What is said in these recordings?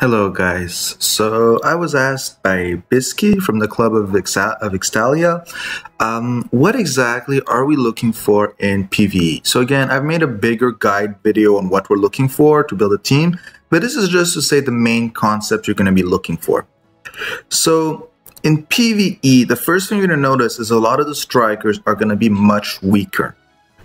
Hello guys, so I was asked by Bisky from the club of Ixtalia, what exactly are we looking for in PVE? So again, I've made a bigger guide video on what we're looking for to build a team, but this is just to say the main concept you're going to be looking for. So in PVE, the first thing you're going to notice is a lot of the strikers are going to be much weaker.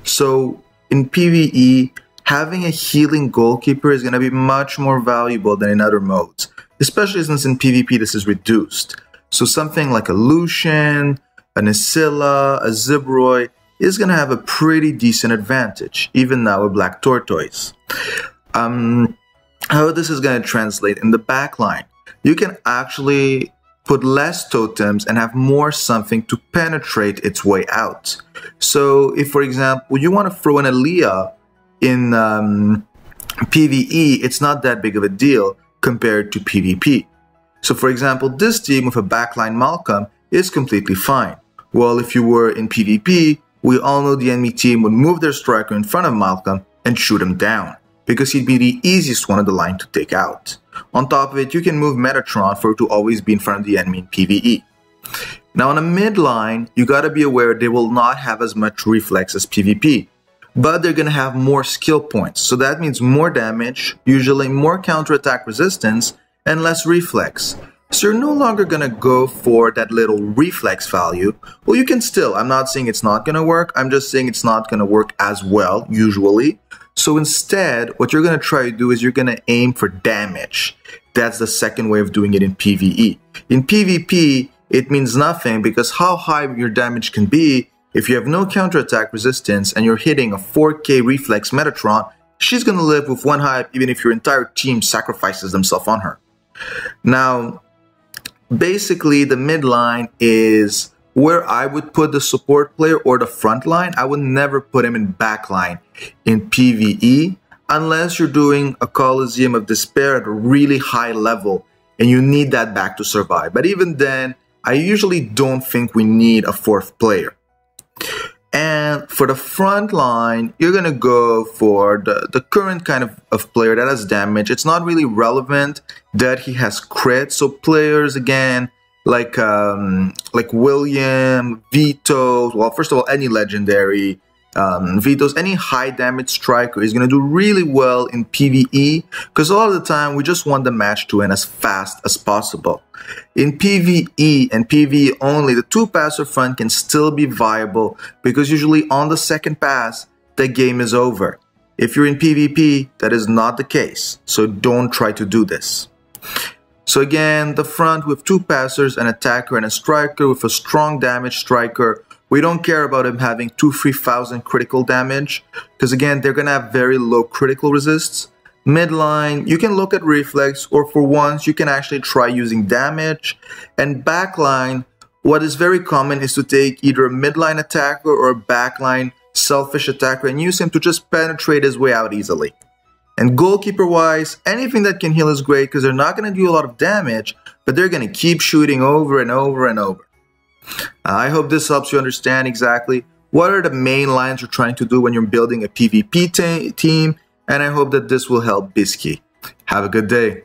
So in PVE, having a healing goalkeeper is going to be much more valuable than in other modes, especially since in PvP this is reduced. So something like a Lucian, an Isilla, a Zibroy is going to have a pretty decent advantage, even now a Black Tortoise. How this is going to translate in the backline, you can actually put less totems and have more something to penetrate its way out. So if, for example, you want to throw an Aliyah in PvE, it's not that big of a deal compared to PvP. So for example, this team with a backline Malcolm is completely fine. Well, if you were in PvP, we all know the enemy team would move their striker in front of Malcolm and shoot him down, because he'd be the easiest one of the line to take out. On top of it, you can move Metatron for it to always be in front of the enemy in PvE. Now on a mid line, you gotta be aware they will not have as much reflex as PvP, but they're going to have more skill points. So that means more damage, usually more counterattack resistance, and less reflex. So you're no longer going to go for that little reflex value. Well, you can still. I'm not saying it's not going to work. I'm just saying it's not going to work as well, usually. So instead, what you're going to try to do is you're going to aim for damage. That's the second way of doing it in PvE. In PvP, it means nothing, because how high your damage can be, if you have no counterattack resistance and you're hitting a 4K reflex Metatron, she's going to live with one hype even if your entire team sacrifices themselves on her. Now, basically the mid line is where I would put the support player or the front line. I would never put him in back line in PvE unless you're doing a Coliseum of Despair at a really high level and you need that back to survive. But even then, I usually don't think we need a fourth player. And for the front line, you're going to go for the current kind of player that has damage. It's not really relevant that he has crit. So players, again, like William, Vito, well, first of all, any legendary, Vito's, any high damage striker is going to do really well in PvE, because a lot of the time we just want the match to end as fast as possible. In PvE and PvE only, the two-passer front can still be viable, because usually on the second pass, the game is over. If you're in PvP, that is not the case, so don't try to do this. So again, the front with two passers, an attacker and a striker with a strong damage striker. We don't care about him having 2,000-3,000 critical damage, because again, they're going to have very low critical resists. Midline, you can look at reflex, or for once, you can actually try using damage. And backline, what is very common is to take either a midline attacker or a backline selfish attacker and use him to just penetrate his way out easily. And goalkeeper-wise, anything that can heal is great, because they're not going to do a lot of damage, but they're going to keep shooting over and over and over. I hope this helps you understand exactly what are the main lines you're trying to do when you're building a PvP team, and I hope that this will help Bisky. Have a good day.